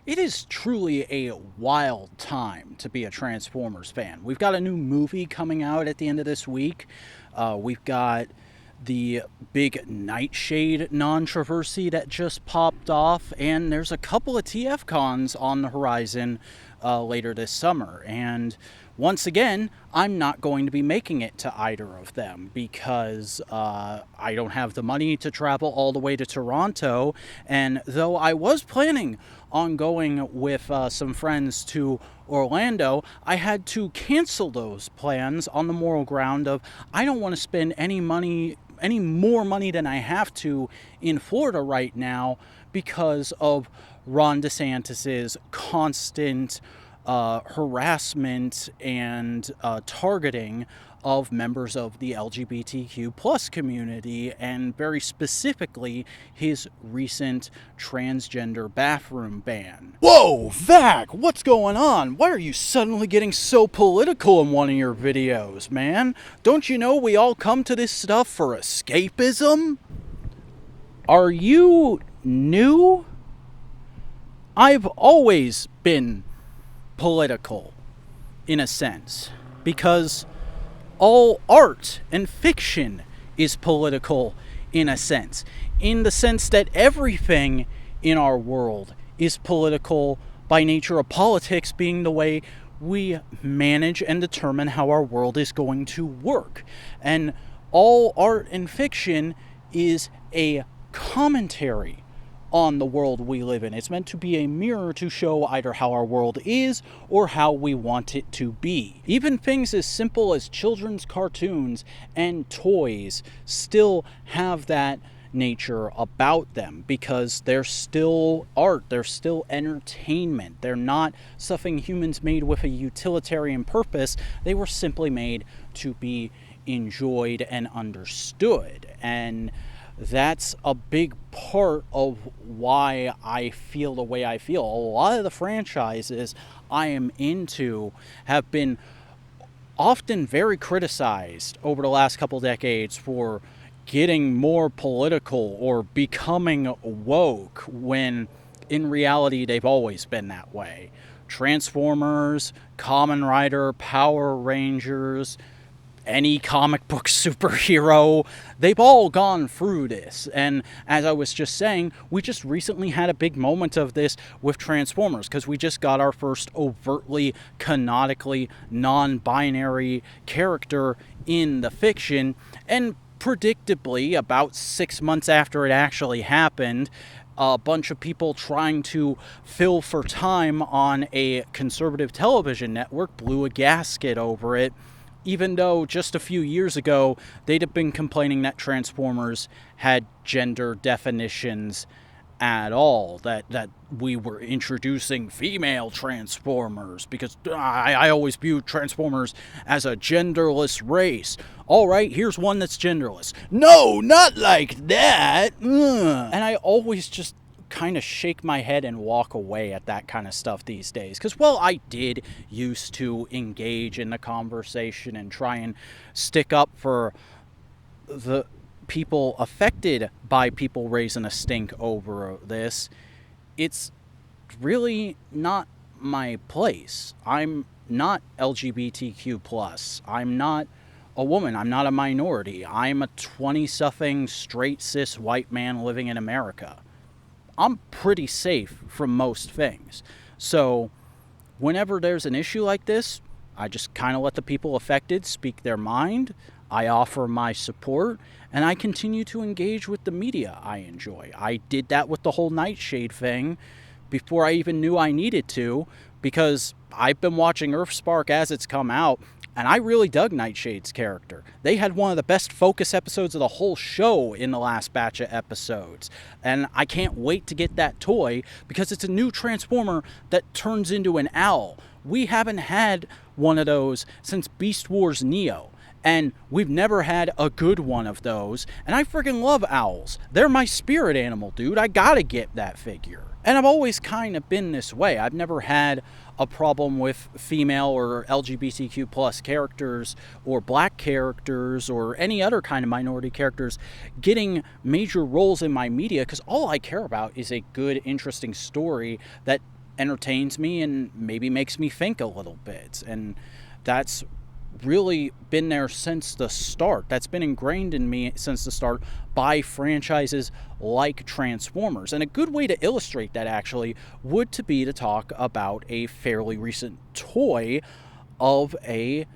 It is truly a wild time to be a Transformers fan. We've got a new movie coming out at the end of this week. We've got the big Nightshade controversy that just popped off, and there's a couple of TF cons on the horizon later this summer. And once again, I'm not going to be making it to either of them because I don't have the money to travel all the way to Toronto. And though I was planning on going with some friends to Orlando, I had to cancel those plans on the moral ground of I don't want to spend any more money than I have to in Florida right now because of Ron DeSantis's constant harassment and targeting of members of the LGBTQ plus community, and very specifically his recent transgender bathroom ban. Whoa, Vac, what's going on? Why are you suddenly getting so political in one of your videos, man? Don't you know we all come to this stuff for escapism? Are you new? I've always been political, in a sense, because all art and fiction is political in a sense, in the sense that everything in our world is political by nature of politics being the way we manage and determine how our world is going to work. And all art and fiction is a commentary on the world we live in. It's meant to be a mirror to show either how our world is or how we want it to be. Even things as simple as children's cartoons and toys still have that nature about them because they're still art, they're still entertainment. They're not something humans made with a utilitarian purpose. They were simply made to be enjoyed and understood. And that's a big part of why I feel the way I feel. A lot of the franchises I am into have been often very criticized over the last couple decades for getting more political or becoming woke, when in reality they've always been that way. Transformers, Kamen Rider, Power Rangers, any comic book superhero, they've all gone through this. And as I was just saying, we just recently had a big moment of this with Transformers because we just got our first overtly, canonically non-binary character in the fiction. And predictably, about 6 months after it actually happened, a bunch of people trying to fill for time on a conservative television network blew a gasket over it, even though just a few years ago they'd have been complaining that Transformers had gender definitions at all, that we were introducing female Transformers, because I always viewed Transformers as a genderless race. All right, here's one that's genderless. No, not like that. And I always just kind of shake my head and walk away at that kind of stuff these days, because, well, I did used to engage in the conversation and try and stick up for the people affected by people raising a stink over this. It's really not my place. I'm not LGBTQ+. I'm not a woman. I'm not a minority. I'm a 20-something straight cis white man living in America. I'm pretty safe from most things. So whenever there's an issue like this, I just kind of let the people affected speak their mind. I offer my support, and I continue to engage with the media I enjoy. I did that with the whole Nightshade thing before I even knew I needed to, because I've been watching Earthspark as it's come out, and I really dug Nightshade's character. They had one of the best focus episodes of the whole show in the last batch of episodes. And I can't wait to get that toy because it's a new Transformer that turns into an owl. We haven't had one of those since Beast Wars Neo. And we've never had a good one of those. And I freaking love owls. They're my spirit animal, dude. I gotta get that figure. And I've always kind of been this way. I've never had a problem with female or LGBTQ plus characters or black characters or any other kind of minority characters getting major roles in my media, because all I care about is a good, interesting story that entertains me and maybe makes me think a little bit. And that's really been there since the start. That's been ingrained in me since the start by franchises like Transformers. And a good way to illustrate that actually would to be to talk about a fairly recent toy of a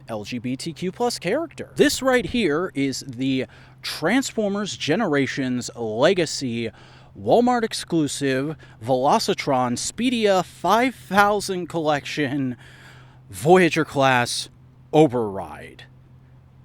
LGBTQ plus character. This right here is the Transformers Generations Legacy Walmart exclusive Velocitron Speedia 5000 collection Voyager class Override,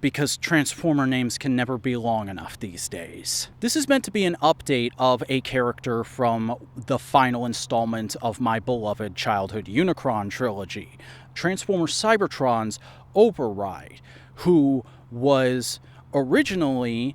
because Transformer names can never be long enough these days. This is meant to be an update of a character from the final installment of my beloved childhood Unicron trilogy, Transformers Cybertron's Override, who was originally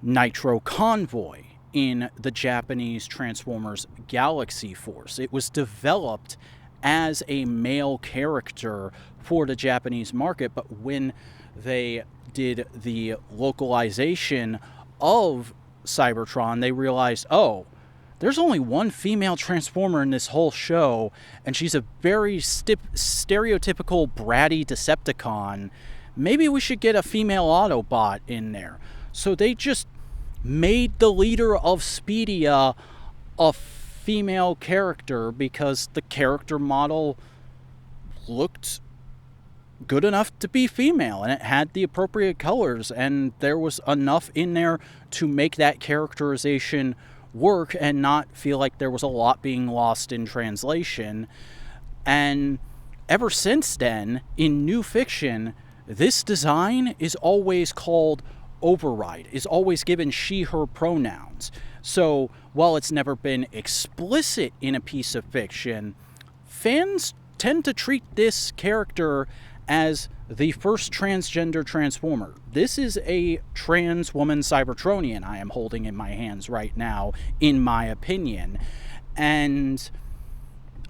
Nitro Convoy in the Japanese Transformers Galaxy Force. It was developed as a male character for the Japanese market, but when they did the localization of Cybertron, they realized, oh, there's only one female Transformer in this whole show, and she's a very stereotypical bratty Decepticon. Maybe we should get a female Autobot in there. So they just made the leader of Speedia a female character because the character model looked good enough to be female, and it had the appropriate colors, and there was enough in there to make that characterization work and not feel like there was a lot being lost in translation. And ever since then, in new fiction, this design is always called Override, is always given she, her pronouns. So while it's never been explicit in a piece of fiction, fans tend to treat this character as the first transgender Transformer. This is a trans woman Cybertronian I am holding in my hands right now, in my opinion. And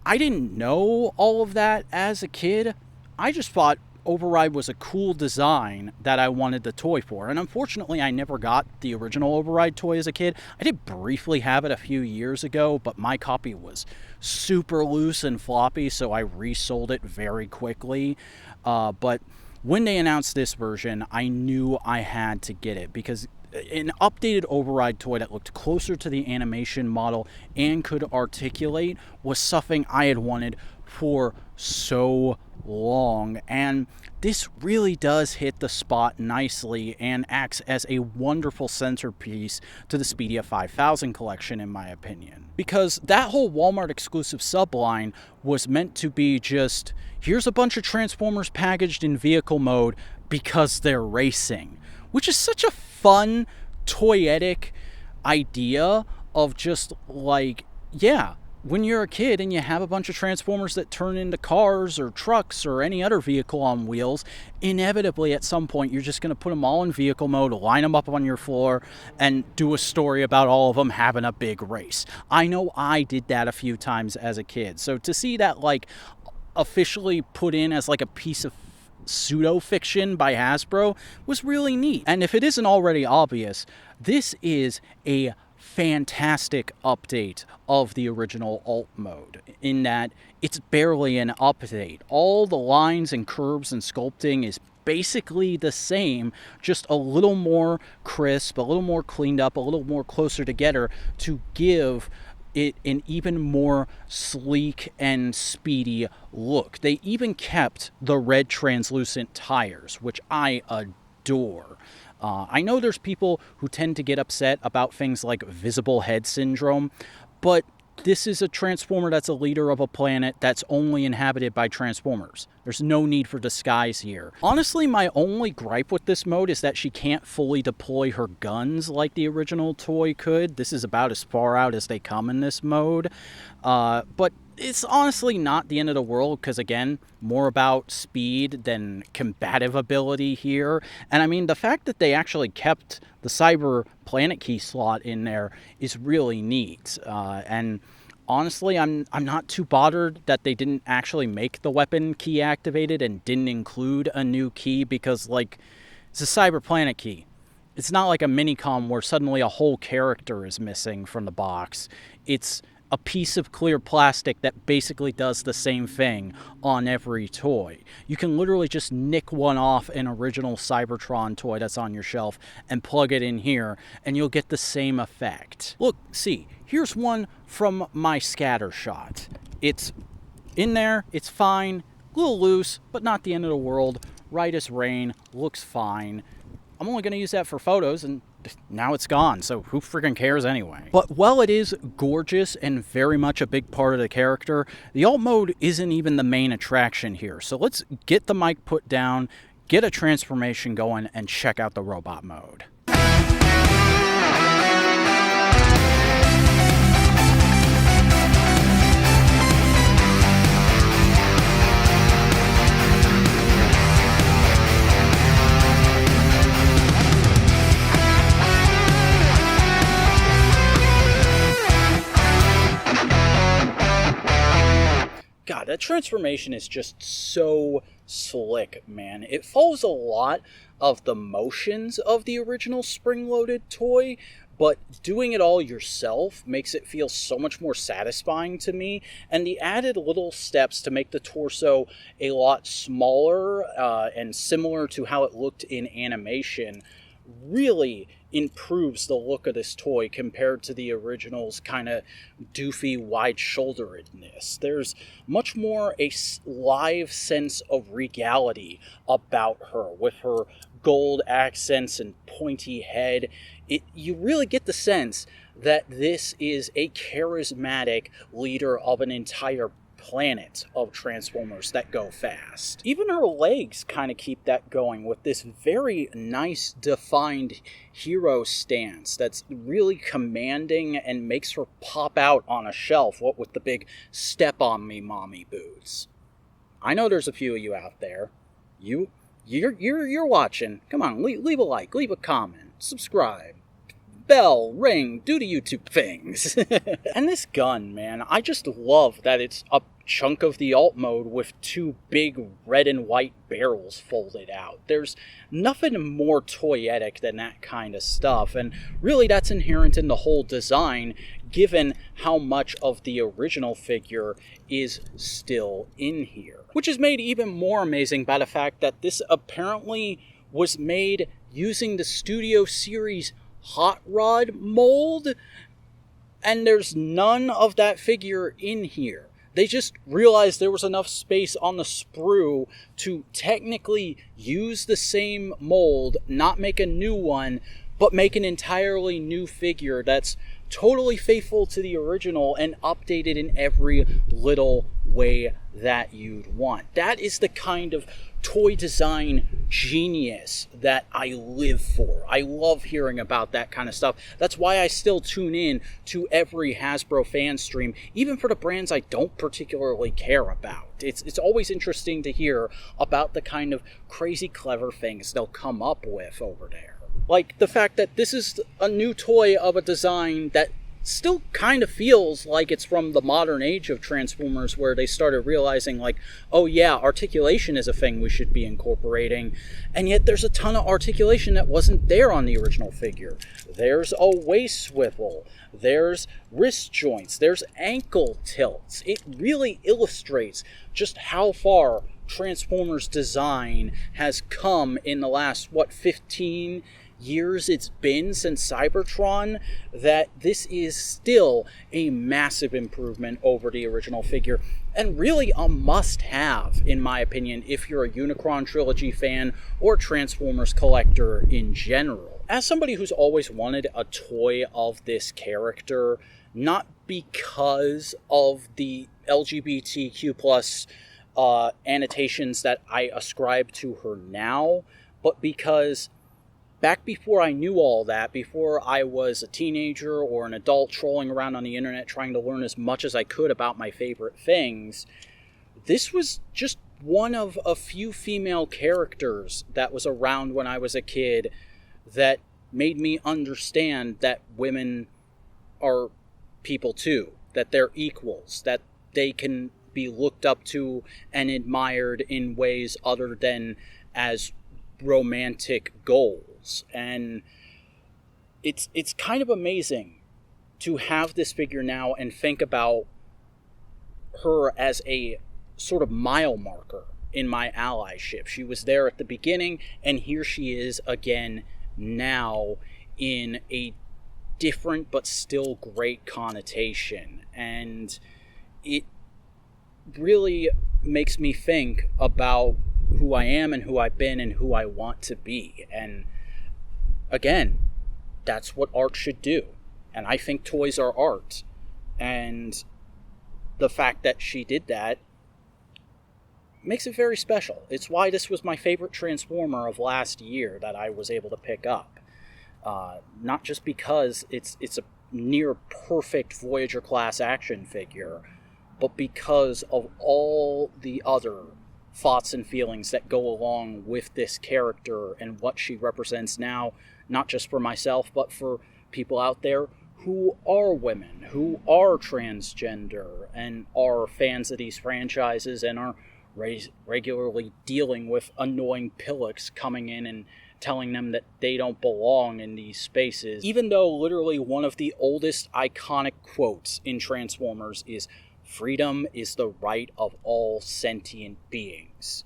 I didn't know all of that as a kid. I just thought Override was a cool design that I wanted the toy for. And unfortunately, I never got the original Override toy as a kid. I did briefly have it a few years ago, but my copy was super loose and floppy, so I resold it very quickly. But when they announced this version, I knew I had to get it because an updated Override toy that looked closer to the animation model and could articulate was something I had wanted for so long, and this really does hit the spot nicely and acts as a wonderful centerpiece to the Speedia 5000 collection, in my opinion. Because that whole Walmart exclusive subline was meant to be just, here's a bunch of Transformers packaged in vehicle mode because they're racing, which is such a fun, toyetic idea of just like, yeah, when you're a kid and you have a bunch of Transformers that turn into cars or trucks or any other vehicle on wheels, inevitably at some point you're just going to put them all in vehicle mode, line them up on your floor, and do a story about all of them having a big race. I know I did that a few times as a kid. So to see that like officially put in as like a piece of pseudo-fiction by Hasbro was really neat. And if it isn't already obvious, this is a fantastic update of the original alt mode in that it's barely an update. All the lines and curves and sculpting is basically the same, just a little more crisp, a little more cleaned up, a little more closer together to give it an even more sleek and speedy look. They even kept the red translucent tires, which I adore. I know there's people who tend to get upset about things like visible head syndrome, but this is a Transformer that's a leader of a planet that's only inhabited by Transformers. There's no need for disguise here. Honestly, my only gripe with this mode is that she can't fully deploy her guns like the original toy could. This is about as far out as they come in this mode. But it's honestly not the end of the world because, again, more about speed than combative ability here. And I mean, the fact that they actually kept the Cyber Planet Key slot in there is really neat. And honestly, I'm not too bothered that they didn't actually make the weapon key activated and didn't include a new key because, like, it's a Cyber Planet Key. It's not like a Minicom where suddenly a whole character is missing from the box. It's a piece of clear plastic that basically does the same thing on every toy. You can literally just nick one off an original Cybertron toy that's on your shelf and plug it in here, and you'll get the same effect. Look, see, here's one from my scatter shot. It's in there, it's fine, a little loose, but not the end of the world. Right as rain, looks fine. I'm only going to use that for photos, and now it's gone, so who freaking cares anyway? But while it is gorgeous and very much a big part of the character, the alt mode isn't even the main attraction here. So let's get the mic put down, get a transformation going, and check out the robot mode. God, that transformation is just so slick, man. It follows a lot of the motions of the original spring-loaded toy, but doing it all yourself makes it feel so much more satisfying to me, and the added little steps to make the torso a lot smaller and similar to how it looked in animation really improves the look of this toy compared to the original's kind of doofy wide-shoulderedness. There's much more a live sense of regality about her, with her gold accents and pointy head. You really get the sense that this is a charismatic leader of an entire planet of Transformers that go fast. Even her legs kind of keep that going with this very nice defined hero stance that's really commanding and makes her pop out on a shelf, what with the big step on me mommy boots. I know there's a few of you out there. You're watching. Come on, leave a like, leave a comment, subscribe. Bell, ring, do the YouTube things. And this gun, man, I just love that it's a chunk of the alt mode with two big red and white barrels folded out. There's nothing more toyetic than that kind of stuff, and really that's inherent in the whole design, given how much of the original figure is still in here. Which is made even more amazing by the fact that this apparently was made using the Studio Series Hot Rod mold, and there's none of that figure in here. They just realized there was enough space on the sprue to technically use the same mold, not make a new one, but make an entirely new figure that's totally faithful to the original and updated in every little way that you'd want. That is the kind of toy design genius that I live for. I love hearing about that kind of stuff. That's why I still tune in to every Hasbro fan stream, even for the brands I don't particularly care about. It's always interesting to hear about the kind of crazy clever things they'll come up with over there. Like the fact that this is a new toy of a design that still kind of feels like it's from the modern age of Transformers, where they started realizing, like, oh yeah, articulation is a thing we should be incorporating, and yet there's a ton of articulation that wasn't there on the original figure. There's a waist swivel, there's wrist joints, there's ankle tilts. It really illustrates just how far Transformers design has come in the last, 15 years it's been since Cybertron, that this is still a massive improvement over the original figure, and really a must-have, in my opinion, if you're a Unicron Trilogy fan or Transformers collector in general. As somebody who's always wanted a toy of this character, not because of the LGBTQ+ annotations that I ascribe to her now, but because back before I knew all that, before I was a teenager or an adult trolling around on the internet trying to learn as much as I could about my favorite things, this was just one of a few female characters that was around when I was a kid that made me understand that women are people too, that they're equals, that they can be looked up to and admired in ways other than as romantic goals. And it's kind of amazing to have this figure now and think about her as a sort of mile marker in my allyship. She was there at the beginning, and here she is again now in a different but still great connotation. And it really makes me think about who I am and who I've been and who I want to be. And again, that's what art should do. And I think toys are art. And the fact that she did that makes it very special. It's why this was my favorite Transformer of last year that I was able to pick up. Not just because it's a near perfect Voyager class action figure, but because of all the other thoughts and feelings that go along with this character and what she represents now, not just for myself, but for people out there who are women, who are transgender, and are fans of these franchises and are regularly dealing with annoying pillocks coming in and telling them that they don't belong in these spaces. Even though literally one of the oldest iconic quotes in Transformers is, "Freedom is the right of all sentient beings."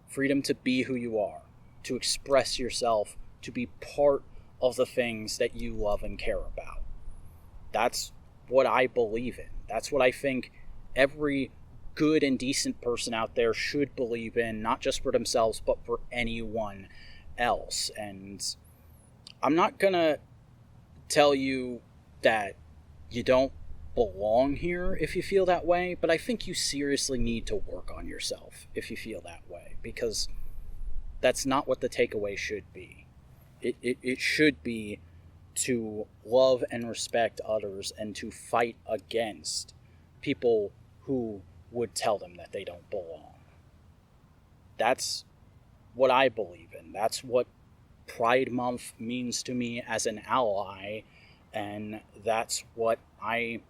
Freedom to be who you are, to express yourself, to be part of the things that you love and care about. That's what I believe in. That's what I think every good and decent person out there should believe in, not just for themselves, but for anyone else. And I'm not gonna tell you that you don't belong here if you feel that way, but I think you seriously need to work on yourself if you feel that way, because that's not what the takeaway should be. It should be to love and respect others and to fight against people who would tell them that they don't belong. That's what I believe in. That's what Pride Month means to me as an ally, and that's what I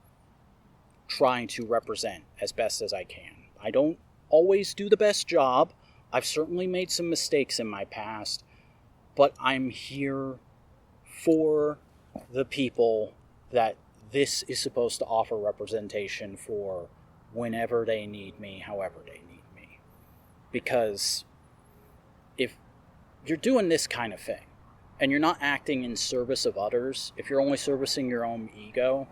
try to represent as best as I can. I don't always do the best job. I've certainly made some mistakes in my past, but I'm here for the people that this is supposed to offer representation for whenever they need me, however they need me. Because if you're doing this kind of thing, and you're not acting in service of others, if you're only servicing your own ego,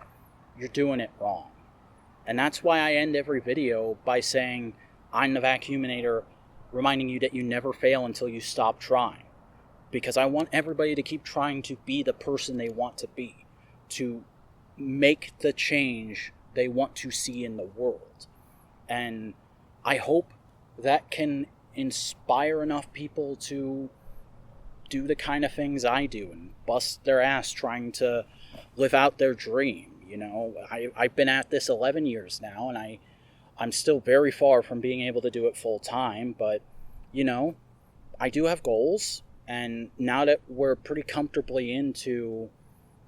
you're doing it wrong. And that's why I end every video by saying, I'm the Vacuuminator, reminding you that you never fail until you stop trying. Because I want everybody to keep trying to be the person they want to be, to make the change they want to see in the world. And I hope that can inspire enough people to do the kind of things I do and bust their ass trying to live out their dream. You know, I've been at this 11 years now, and I'm still very far from being able to do it full time, but, you know, I do have goals. And now that we're pretty comfortably into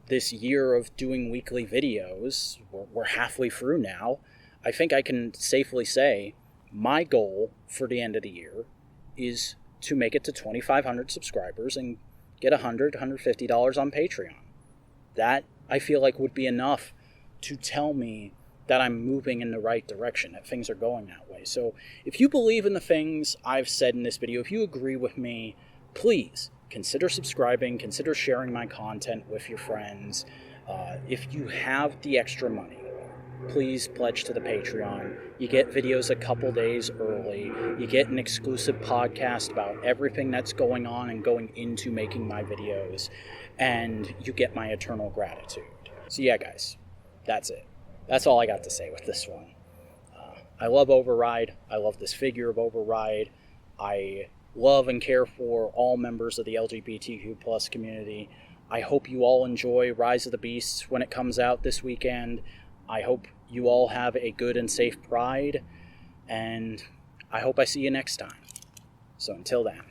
this year of doing weekly videos, we're halfway through now, I think I can safely say my goal for the end of the year is to make it to 2,500 subscribers and get $100, $150 on Patreon. That, I feel like, would be enough to tell me that I'm moving in the right direction, that things are going that way. So if you believe in the things I've said in this video, if you agree with me, please consider subscribing, consider sharing my content with your friends. If you have the extra money, please pledge to the Patreon. You get videos a couple days early. You get an exclusive podcast about everything that's going on and going into making my videos. And you get my eternal gratitude. So yeah, guys, that's it. That's all I got to say with this one. I love Override. I love this figure of Override. I love and care for all members of the LGBTQ+ community. I hope you all enjoy Rise of the Beasts when it comes out this weekend. I hope you all have a good and safe Pride, and I hope I see you next time. So until then.